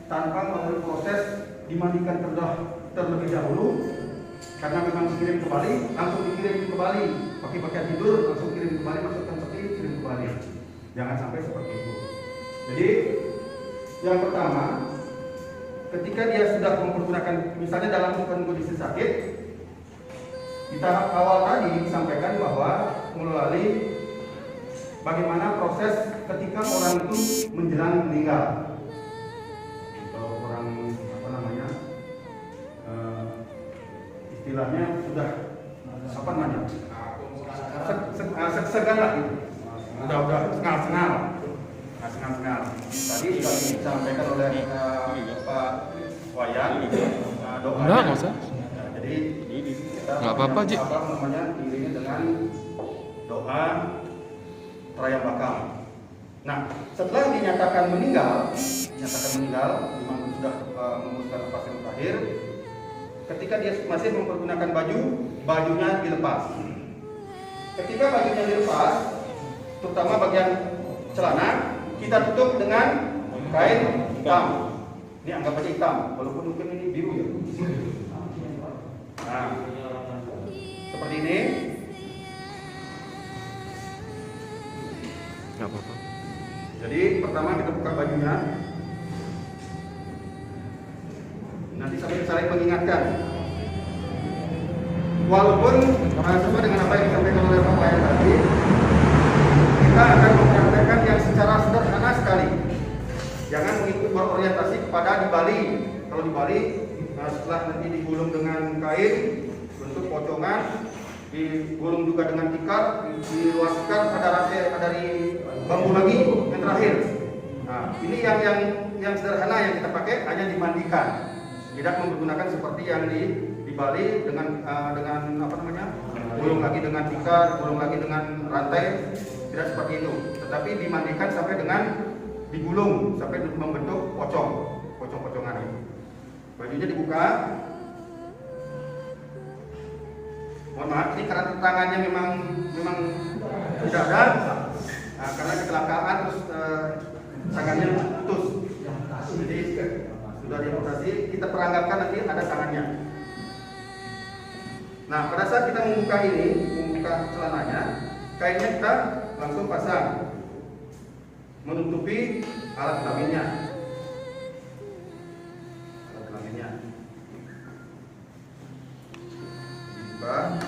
tanpa melalui proses dimandikan terlebih dahulu, karena memang dikirim ke Bali, langsung dikirim ke Bali, pakai pakaian tidur, langsung kirim ke Bali, masukkan peti, kirim ke Bali. Jangan sampai seperti itu. Jadi yang pertama, ketika dia sudah mempergunakan, misalnya dalam kondisi sakit, di tahap awal tadi disampaikan bahwa melalui bagaimana proses ketika orang itu menjelang meninggal. Kalau orang istilahnya sudah segan lah gitu. Udah sengal. Tadi sudah disampaikan oleh Pak Wayan doanya. Enggak usah. Jadi kita nggak apa-apa, Ji. Diiringi dengan doa Trayambakam. Nah, setelah dinyatakan meninggal, memang sudah memutuskan nafas yang terakhir. Ketika dia masih mempergunakan baju, bajunya dilepas. Ketika bajunya dilepas, terutama bagian celana, kita tutup dengan kain hitam. Ini anggap aja hitam, walaupun mungkin ini biru ya. Nah, seperti ini. Nggak apa-apa. Jadi pertama kita buka bajunya. Nanti sampai saling mengingatkan. Walaupun sesuai dengan apa yang disampaikan oleh Pak Wayan tadi, kita akan mempraktekkan yang secara sederhana sekali. Jangan mengikut berorientasi kepada di Bali. Kalau di Bali, setelah nanti digulung dengan kain bentuk pocongan, digulung juga dengan tikar, diluaskan ada dari bambu lagi yang terakhir. Nah, ini yang sederhana yang kita pakai, hanya dimandikan. Tidak menggunakan seperti yang di Bali dengan gulung lagi dengan tikar, gulung lagi dengan rantai, tidak seperti itu. Tetapi dimandikan sampai dengan digulung sampai membentuk pocong-pocongan itu. Bajunya dibuka. Mohon maaf, ini karena tangannya memang tidak ada. Nah, karena kecelakaan terus tangannya putus. Jadi sudah diamputasi, kita peranggapkan nanti ada tangannya. Nah, pada saat kita membuka celananya, kainnya kita langsung pasang, menutupi alat kelaminnya. Dibuka.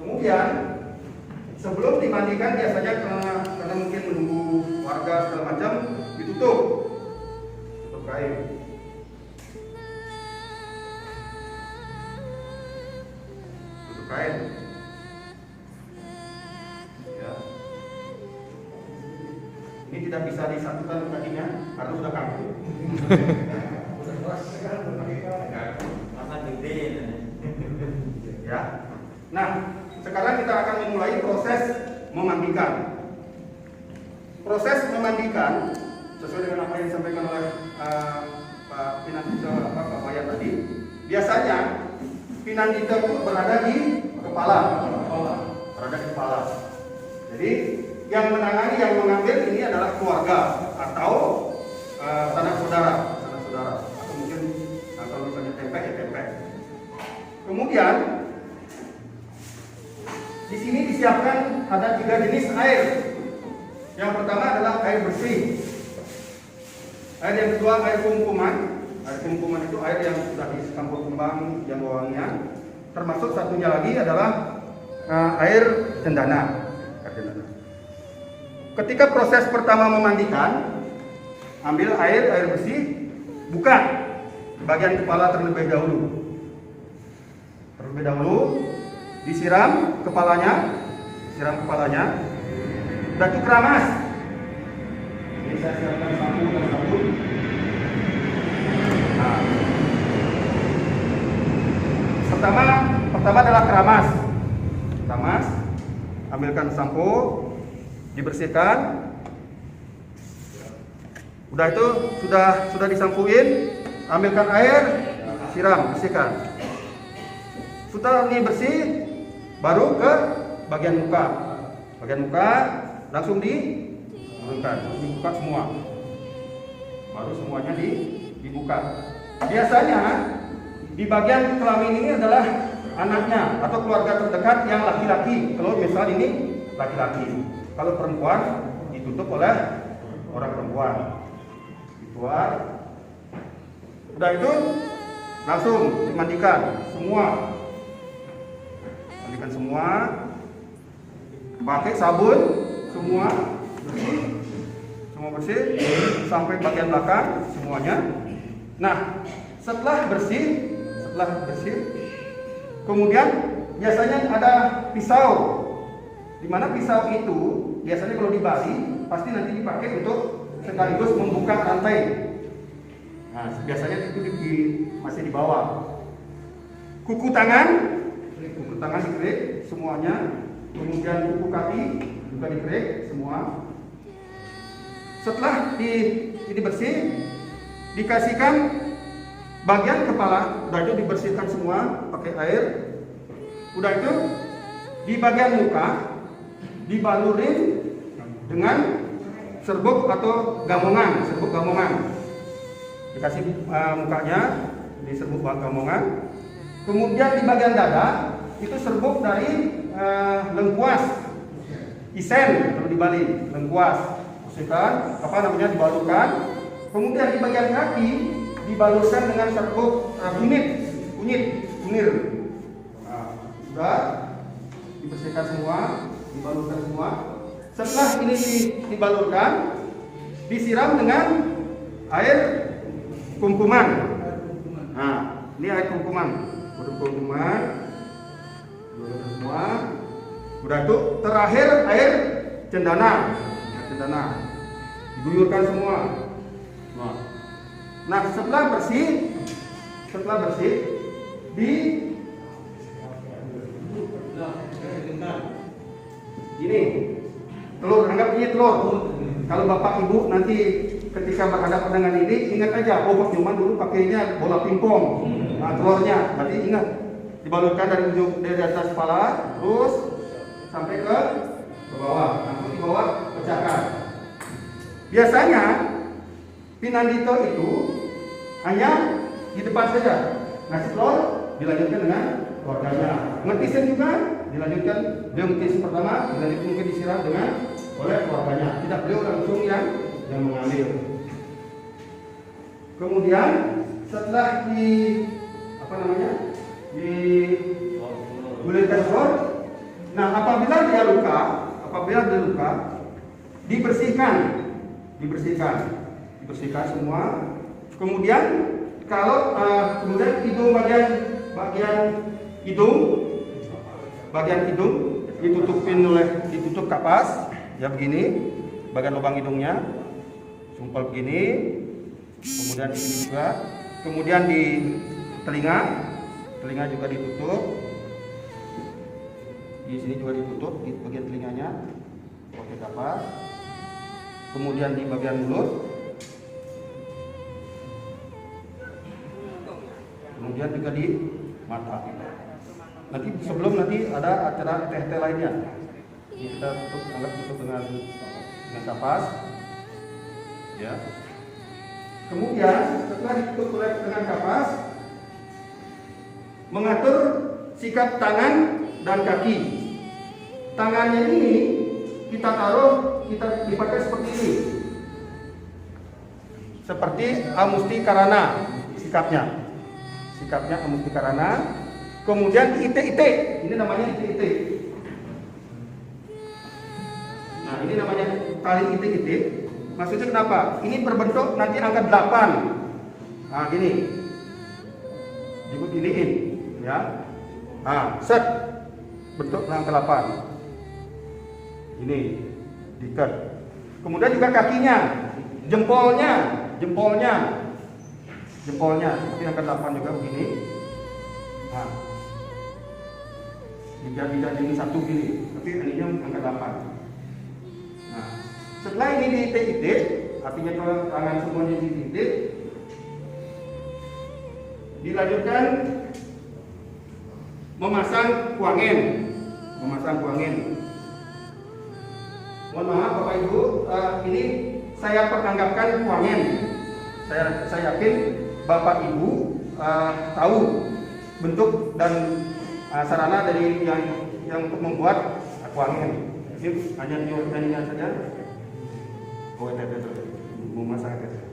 Kemudian sebelum dimandikan biasanya karena mungkin menunggu warga segala macam, ditutup kain. Tutup kain. Ya. Ini tidak bisa disatukan kakinya karena sudah kaku. Ya. Nah, sekarang kita akan memulai proses memandikan. Proses memandikan sesuai dengan apa yang disampaikan oleh Pak Pinandita, Pak Wayan tadi. Biasanya Pinandita itu berada di kepala. Jadi yang menangani, yang mengambil ini adalah keluarga atau sanak saudara, atau mungkin kalau misalnya tempek ya tempek. Kemudian di sini disiapkan ada 3 jenis air. Yang pertama adalah air bersih. Air yang kedua air kumkuman. Air kumkuman itu air yang sudah dicampur kembang yang wangian. Termasuk satunya lagi adalah air cendana. Ketika proses pertama memandikan, ambil air bersih, buka bagian kepala terlebih dahulu. Disiram kepalanya, batu keramas. Ini saya siapkan sabun. pertama adalah keramas. Keramas, ambilkan sampo, dibersihkan. Udah itu sudah disampuin, ambilkan air, siram, bersihkan. Setelah ini bersih, baru ke bagian muka. Bagian muka langsung dibuka semua. Baru semuanya dibuka. Biasanya di bagian kelamin ini adalah anaknya atau keluarga terdekat yang laki-laki. Kalau misal ini laki-laki, kalau perempuan ditutup oleh orang perempuan. Dituar. Udah itu langsung dimandikan semua. Mandikan semua. Pakai sabun semua bersih sampai bagian belakang semuanya. Nah, setelah bersih, kemudian biasanya ada pisau. Dimana pisau itu biasanya kalau di Bali pasti nanti dipakai untuk sekaligus membuka rantai. Nah, biasanya itu masih di bawah. Kuku tangan dikerik semuanya. Kemudian kuku kaki juga dikerik semua. Setelah ini bersih, dikasihkan bagian kepala, udah itu dibersihkan semua pakai air. Udah itu di bagian muka dibalurin dengan serbuk atau gamongan, Dikasih mukanya di serbuk gamongan. Kemudian di bagian dada itu serbuk dari lengkuas, isen kalau di Bali, lengkuas. Bersihkan, dibalurkan. Kemudian di bagian kaki dibalurkan dengan serbuk kunyit. Nah, sudah dibersihkan semua, dibalurkan semua. Setelah ini dibalurkan, disiram dengan air kumkuman. Nah, ini air kumkuman. Semua. Udah itu terakhir air cendana. Diguyurkan semua. Nah, setelah bersih ini telur, anggap ini telur. Kalau bapak ibu nanti ketika berhadapan dengan ini, ingat aja, Bos Nyoman dulu pakainya bola pingpong. Nah, telurnya, berarti ingat, dibalurkan dari atas kepala, terus sampai ke bawah. Nah, di bawah pecahkan. Biasanya pinandito itu hanya di depan saja. Ngasih telur dilanjutkan dengan keluarganya. Ngetisin juga dilanjutkan, beliau ngetisin pertama, dilanjutkan mungkin disiram dengan oleh keluarganya. Tidak beliau langsung yang mengambil. Kemudian setelah digulirkan telur, nah apabila dia luka, dibersihkan semua. Kemudian kalau kemudian bagian hidung ditutup kapas ya begini, bagian lubang hidungnya sumpel begini. Kemudian di sini juga, kemudian di telinga juga ditutup. Di sini juga ditutup di bagian telinganya pakai kapas. Kemudian di bagian mulut, kemudian juga di mata. Nanti sebelum ada acara teh lainnya, kita tutup dengan kapas, ya. Kemudian setelah ditutup dengan kapas, mengatur sikap tangan dan kaki. Tangannya ini kita dipakai seperti ini, seperti amusti karana sikapnya amusti karana. Kemudian ite-ite, ini namanya ite-ite. Nah, ini namanya tali ite-ite. Maksudnya kenapa? Ini berbentuk nanti angka 8. Nah, gini. Diginiin, ya. Nah, set bentuk angka 8. Ini diikat. Kemudian juga kakinya, jempolnya seperti angka 8 juga begini. Nah, dijadiin satu gini, tapi ininya angka 8. Nah, setelah ini dititik, artinya tangan semuanya dititik, dilanjutkan memasang kuangin. Mohon maaf Bapak Ibu, ini saya pertanggapkan kuangin. Saya yakin Bapak Ibu tahu bentuk dan sarana dari yang untuk membuat kuangin. Ini hanya nyanyian saja. Oh, memasang teteh.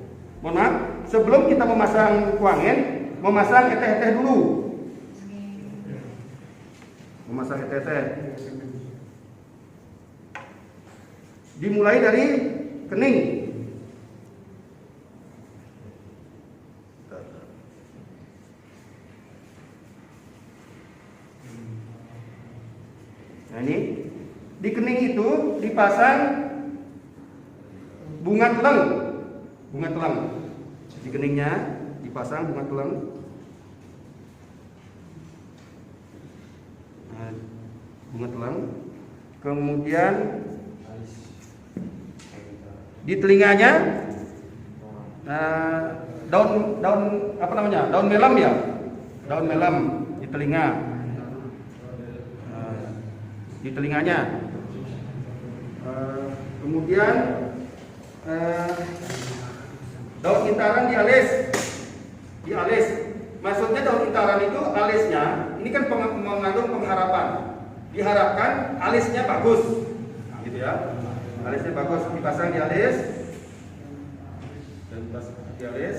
Mohon maaf, sebelum kita memasang kuangin, memasang teteh dulu. Memasang teteh. Dimulai dari kening. Nah ini di kening itu dipasang bunga teleng. Di keningnya dipasang bunga teleng. Nah, bunga teleng. Kemudian di telinganya daun apa namanya? Daun melem ya. Daun melem di telinga. Di telinganya. Kemudian daun intaran di alis. Maksudnya daun intaran itu alisnya, ini kan mengandung pengharapan. Diharapkan alisnya bagus. Nah, gitu ya. Alisnya bagus, dipasang di alis. Dan dipasang di alis.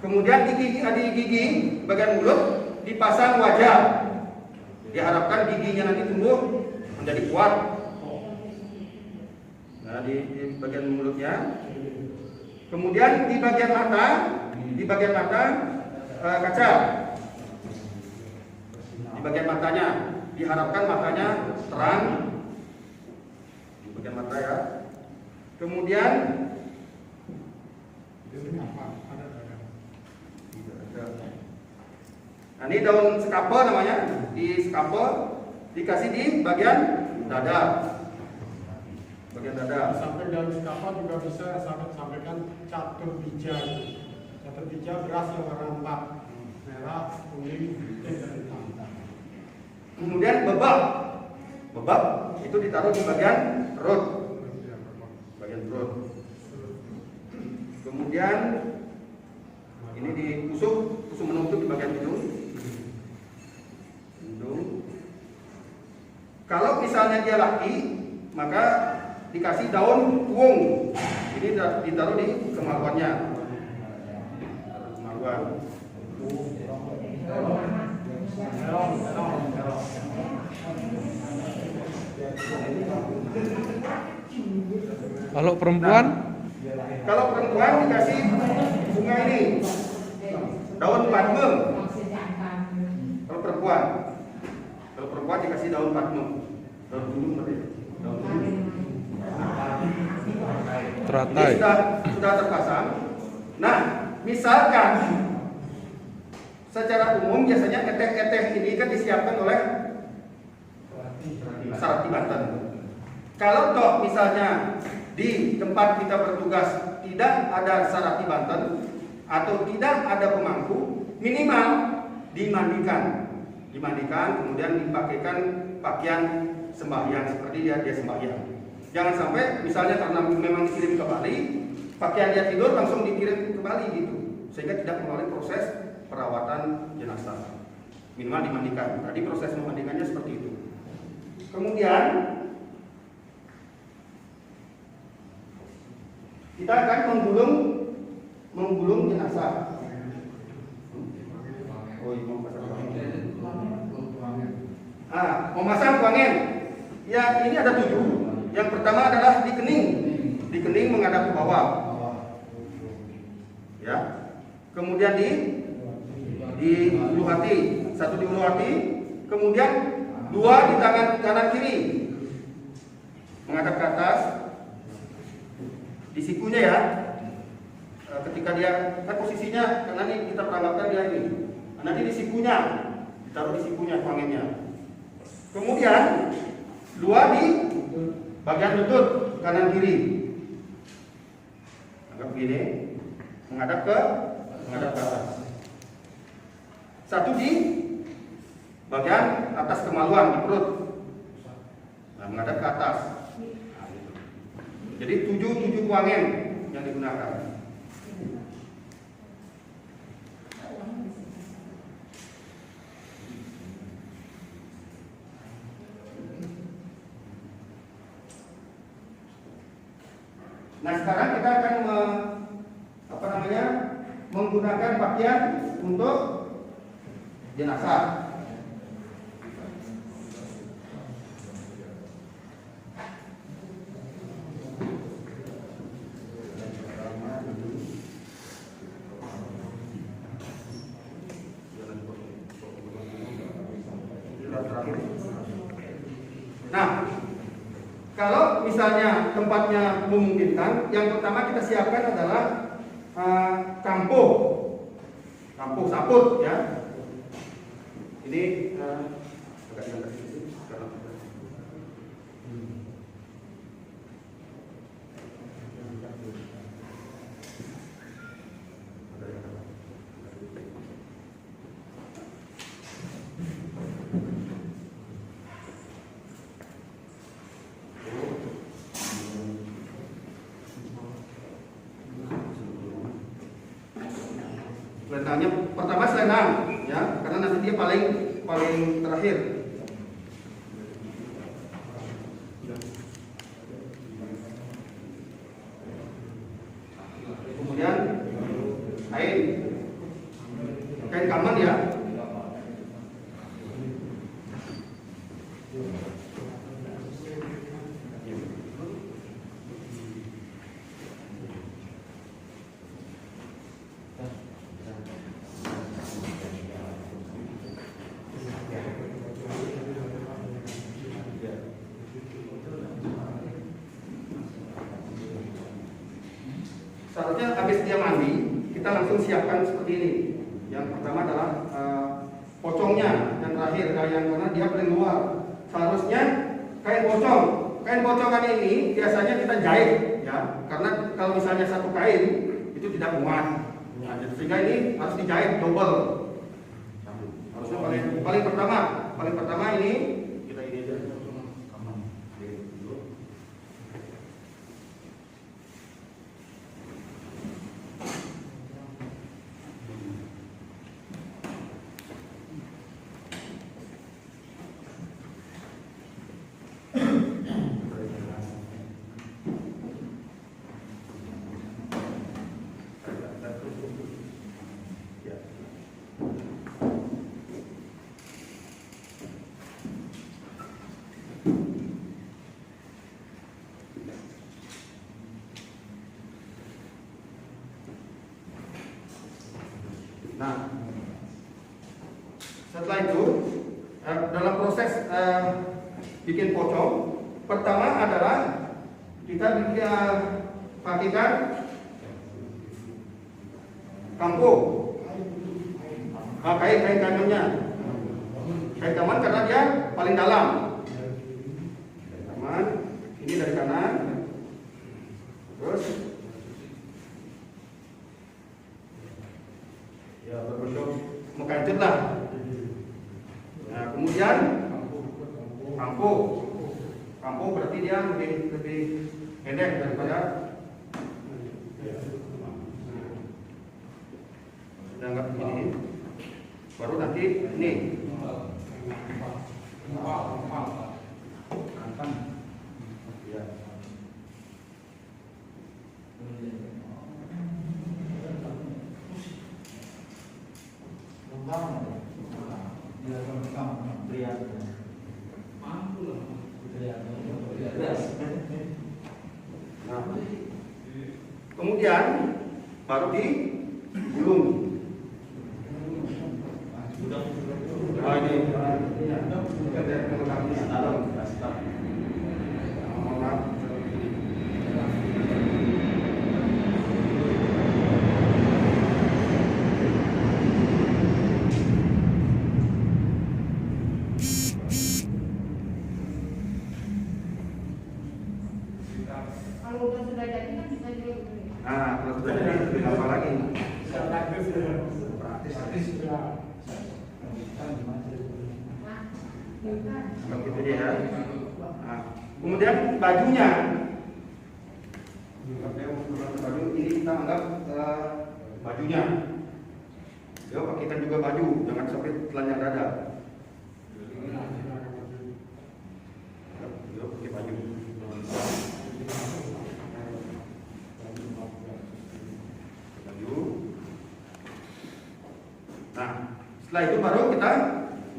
Kemudian di gigi bagian mulut dipasang wajah. Diharapkan giginya nanti tumbuh menjadi kuat. Nah, di bagian mulutnya. Kemudian di bagian mata kaca. Di bagian matanya diharapkan matanya terang. Di bagian mata ya. Kemudian nah, ini daun sekape namanya. Di sekape dikasih di bagian dada. Sampai daun sekape juga bisa sampaikan catur bija. Catur bija beras yang warna 4, merah, kuning, putih, dan hitam. Kemudian bebab itu ditaruh di bagian perut. Kemudian ini ditusuk menutup di bagian hidung. Kalau misalnya dia laki, maka dikasih daun puung. Ini ditaruh di kemaluannya. Kalau perempuan? Kalau perempuan dikasih bunga ini, daun padme. Kalau perempuan dikasih daun padme. Daun gunung tadi. Teratai. Ini sudah terpasang. Nah, misalkan secara umum biasanya eteh ini kan disiapkan oleh Sarati Banten. Kalau toh misalnya di tempat kita bertugas tidak ada Sarati Banten atau tidak ada pemangku, minimal dimandikan, kemudian dipakaikan pakaian sembahyang seperti dia sembahyang. Jangan sampai misalnya karena memang dikirim ke Bali, pakaian dia tidur langsung dikirim ke Bali gitu, sehingga tidak melalui proses perawatan jenazah. Minimal dimandikan. Tadi proses memandikannya seperti itu. Kemudian kita akan menggulung jenazah. Memasang kuangin. Ya, ini ada 7. Yang pertama adalah di kening menghadap ke bawah. Ya. Kemudian di ulu hati, 1 di ulu hati, kemudian 2 di tangan kanan kiri menghadap ke atas. Di sikunya ya. Ketika dia kan posisinya karena ini kita perangkapkan dia ini Nanti di sikunya, ditaruh di sikunya tuanginnya. Kemudian 2 di bagian lutut kanan kiri. Anggap begini, menghadap ke atas. 1 di bagian atas kemaluan di perut. Nah, menghadap ke atas. Nah, gitu. Jadi 7 tuangan yang digunakan. Nah, sekarang kita akan menggunakan pakaian untuk jenazah. Nah, kalau misalnya tempatnya memungkinkan, yang pertama kita siapkan adalah kampo saput ya. Ini agak diangkat sedikit karena selendangnya pertama selendang ya, karena nanti dia paling terakhir. Kemudian kain kaman ya. Seharusnya habis dia mandi, kita langsung siapkan seperti ini. Yang pertama adalah pocongnya, yang terakhir yang karena dia paling luar. Seharusnya kain pocongan ini biasanya kita jahit ya, karena kalau misalnya satu kain itu tidak muat. Nah, sehingga ini harus dijahit double. Harusnya paling pertama ini kita ini aja. Nah, setelah itu dalam proses bikin pocong, pertama adalah kita pakaikan kampo, kain kamannya, kain kaman karena dia paling dalam. Kain kaman ini dari kanan, terus ya berbentuk mengkancet lah. Nah, kemudian kampo berarti dia lebih pendek daripada dianggap begini. Baru nanti ini ya. Nah, kemudian baru digulung. Oh, ini Kalau udah sudah jadi kan bisa juga begini. Nah, kalau sudah jadi lebih gampang lagi. Praktis ya. Praktis. Ya. Nah, bukan. Begitu dia. Nah, kemudian bajunya. Baju ini kita anggap bajunya. Ya, pakaikan juga baju, jangan sampai telanjang dada. Ya, pakai baju. Baju. Nah, setelah itu baru kita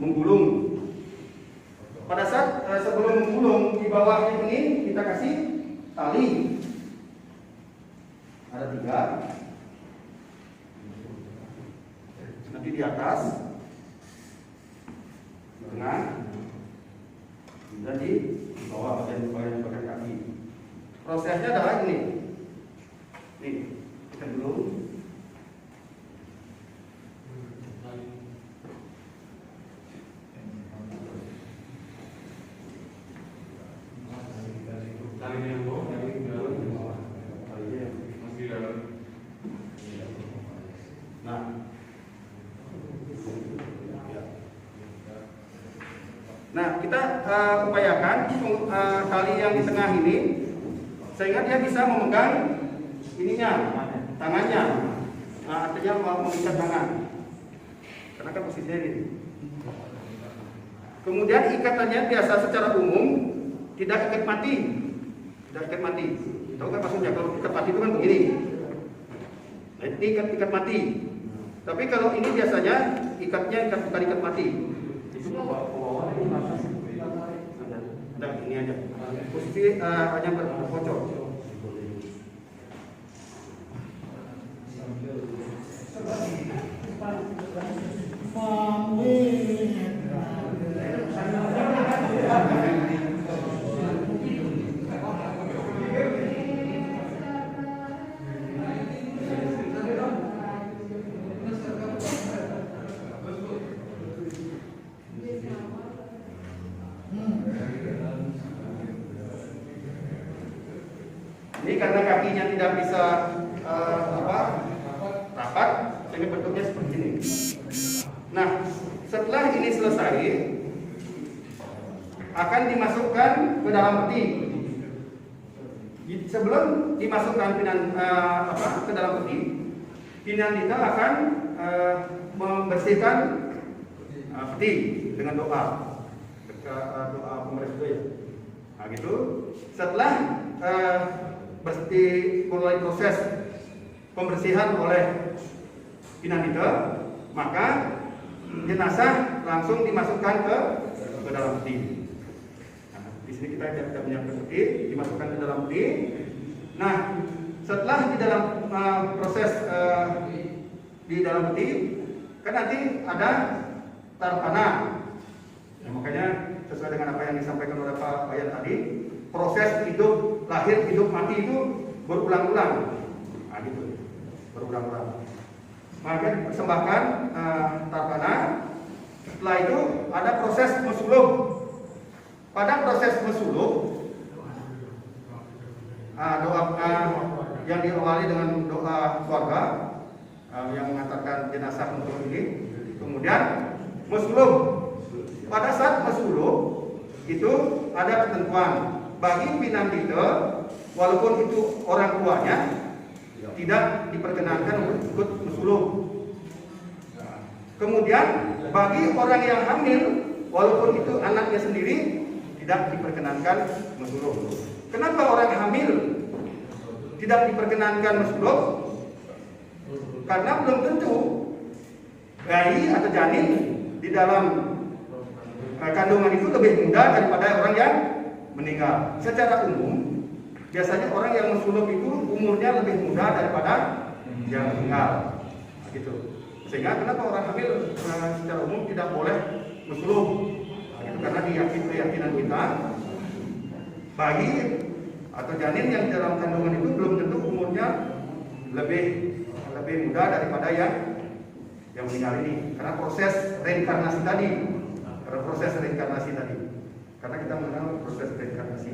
menggulung. Pada saat sebelum menggulung di bawahnya ini kita kasih tali. Ada 3. Nanti di atas, di tengah, dan di bawah bagian kaki. Prosesnya adalah ini. Nih, kita dulu. Nah, kita upayakan tali yang di tengah ini sehingga dia bisa memegang ininya, tangannya. Nah, artinya mengikat tangan. Karena kan posisinya ini. Kemudian ikatannya biasa secara umum tidak ikat mati. Tidak ikat mati. Tahu kan maksudnya kalau ikat mati itu kan begini. Nah, ini ikat mati. Tapi kalau ini biasanya ikatnya bukan ikat mati. Itu bawah ini atas. Nah, ini aja. Posisi hanya berpocok. Ini karena kakinya tidak bisa rapat, sehingga bentuknya seperti ini. Nah, setelah ini selesai, akan dimasukkan ke dalam peti. Sebelum dimasukkan ke dalam peti, Pinandita akan membersihkan peti dengan doa pembersih ya. Nah, gitu. Setelah mulai proses pembersihan oleh Pinandita, maka jenazah langsung dimasukkan ke dalam peti. Nah, di sini kita tidak menyiapkan peti, dimasukkan ke dalam peti. Nah, setelah di dalam proses di dalam peti, kan nanti ada tarpana. Ya, makanya sesuai dengan apa yang disampaikan oleh Pak Bayan tadi, proses hidup, lahir, hidup, mati itu berulang-ulang. Nah, gitu, berulang-ulang. Maka persembahkan tarpana. Setelah itu ada proses mesuluh. Pada proses mesuluh, doa yang diawali dengan doa keluarga yang mengantarkan jenazah untuk ini. Kemudian mesuluh. Pada saat mesuluh itu ada ketentuan bagi Pinandita, walaupun itu orang tuanya, tidak diperkenankan untuk ikut mesuluh. Kemudian bagi orang yang hamil, walaupun itu anaknya sendiri, tidak diperkenankan mesuluh. Kenapa orang hamil tidak diperkenankan mesuluh? Karena belum tentu bayi atau janin di dalam kandungan itu lebih muda daripada orang yang meninggal. Secara umum, biasanya orang yang mesuluh itu umurnya lebih muda daripada yang meninggal. Nah, gitu. Sehingga kenapa orang hamil secara umum tidak boleh mesuluh? Nah, itu karena keyakinan kita, bayi atau janin yang di dalam kandungan itu belum tentu umurnya lebih muda daripada yang meninggal ini. Karena proses reinkarnasi tadi. Karena kita mengenal proses reinkarnasi.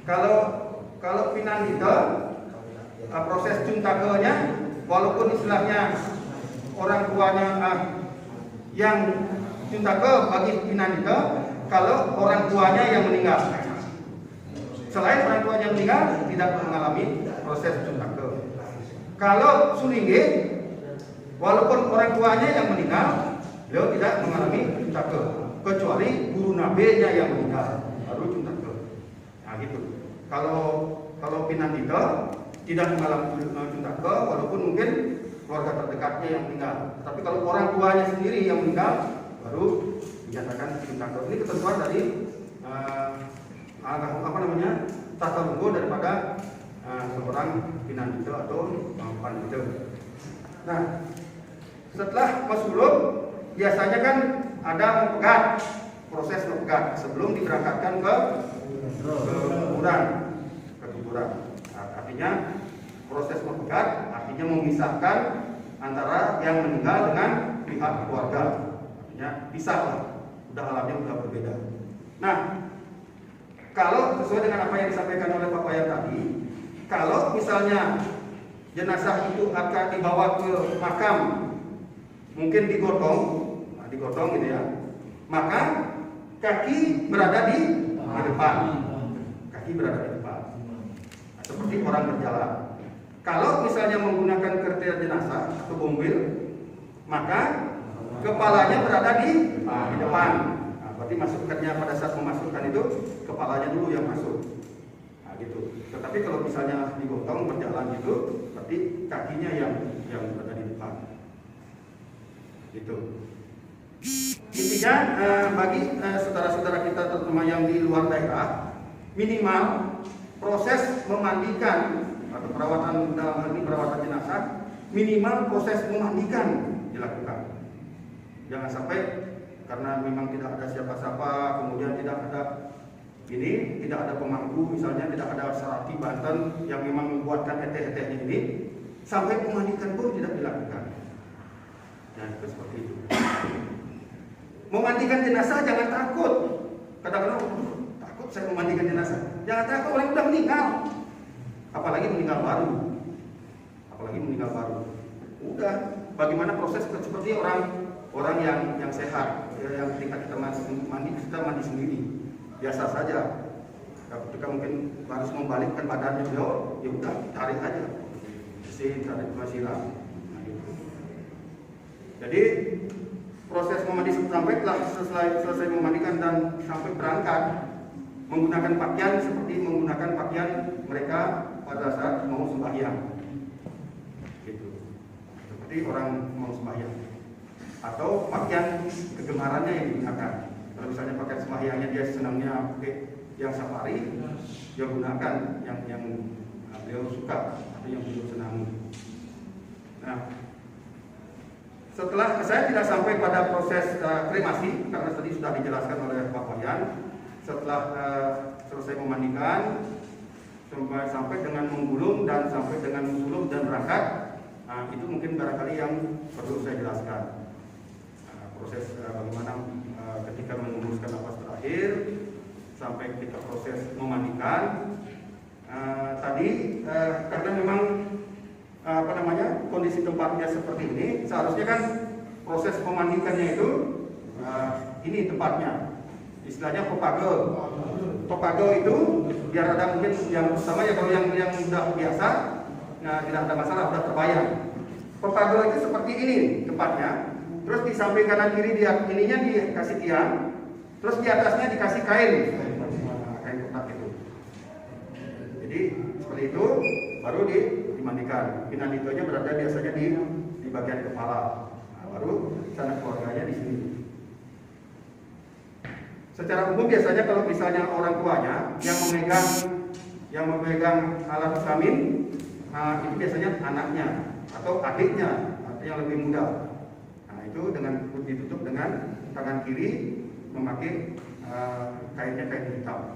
Kalau pinandita, proses juntakenya, walaupun istilahnya orang tuanya yang juntake bagi pinandita, kalau orang tuanya yang meninggal. Selain orang tuanya yang meninggal, tidak mengalami proses juntake. Kalau sulingge, walaupun orang tuanya yang meninggal, beliau tidak mengalami juntake, kecuali guru nabenya yang meninggal, baru juntake. Nah gitu. Kalau pinandita tidak mengalami juntake, walaupun mungkin keluarga terdekatnya yang meninggal. Tapi kalau orang tuanya sendiri yang meninggal, baru dinyatakan juntake. Ini ketentuan dari tata rungo daripada seorang pinandita atau pandita. Nah, setelah masuluk biasanya kan ada mempegat, proses mempegat sebelum diberangkatkan ke kuburan. Nah, artinya proses mempegat artinya memisahkan antara yang meninggal dengan pihak keluarga. Artinya pisah lah, udah alamnya udah berbeda. Nah, kalau sesuai dengan apa yang disampaikan oleh Pak Wayan tadi, kalau misalnya jenazah itu akan dibawa ke makam, mungkin digotong gitu ya, maka kaki berada di depan, seperti orang berjalan. Kalau misalnya menggunakan kereta jenazah atau mobil, maka kepalanya berada di depan. Nah, berarti masukkannya pada saat memasukkan itu kepalanya dulu yang masuk. Nah, gitu. Tetapi kalau misalnya digotong berjalan gitu, berarti kakinya yang berada di depan. Gitu. Intinya bagi saudara-saudara kita terutama yang di luar daerah, minimal proses memandikan atau perawatan dalam hal ini perawatan jenazah, minimal proses memandikan dilakukan. Jangan sampai karena memang tidak ada siapa-siapa, kemudian tidak ada pemangku, misalnya tidak ada Sarati Banten yang memang membuatkan eteh-etehnya ini, sampai memandikan pun tidak dilakukan. Nah, itu seperti itu. Memandikan jenazah jangan takut. Kadang-kadang takut saya memandikan jenazah. Jangan takut, orang sudah meninggal. Apalagi meninggal baru. Udah, bagaimana proses seperti orang yang sehat, yang ketika kita mandi sendiri, biasa saja. Ketika mungkin harus membalikkan badannya beliau, ya udah tarik aja, tarik siram. Nah, gitu. Jadi proses memandi sampai selesai memandikan dan sampai berangkat menggunakan pakaian seperti menggunakan pakaian mereka pada saat mau sembahyang, gitu. Seperti orang mau sembahyang. Atau pakaian kegemarannya yang digunakan. Kalau misalnya pakaian sembahyangnya dia senangnya pakai yang safari, dia gunakan yang beliau suka atau yang beliau senangi. Nah, setelah saya tidak sampai pada proses kremasi karena tadi sudah dijelaskan oleh Pak Wayan. Setelah selesai memandikan sampai dengan menggulung dan sampai dengan menggulung dan berangkat, itu mungkin barangkali yang perlu saya jelaskan. Proses bagaimana ketika mengembuskan nafas terakhir sampai ketika proses memandikan tadi karena memang kondisi tempatnya seperti ini, seharusnya kan proses memandikannya itu ini tempatnya istilahnya Topago itu biar ada mungkin yang pertama ya kalau yang sudah biasa tidak ada masalah, sudah terbayang. Topago itu seperti ini tempatnya. Terus di samping kanan kiri dia ininya dikasih tiang, terus di atasnya dikasih kain kotak itu. Jadi seperti itu baru dimandikan. Pinanditonya berada biasanya di bagian kepala. Nah, baru sanak keluarganya di sini. Secara umum biasanya kalau misalnya orang tuanya yang memegang alat kelamin, itu biasanya anaknya atau adiknya atau yang lebih muda. Itu dengan ditutup dengan tangan kiri memakai kainnya kain hitam.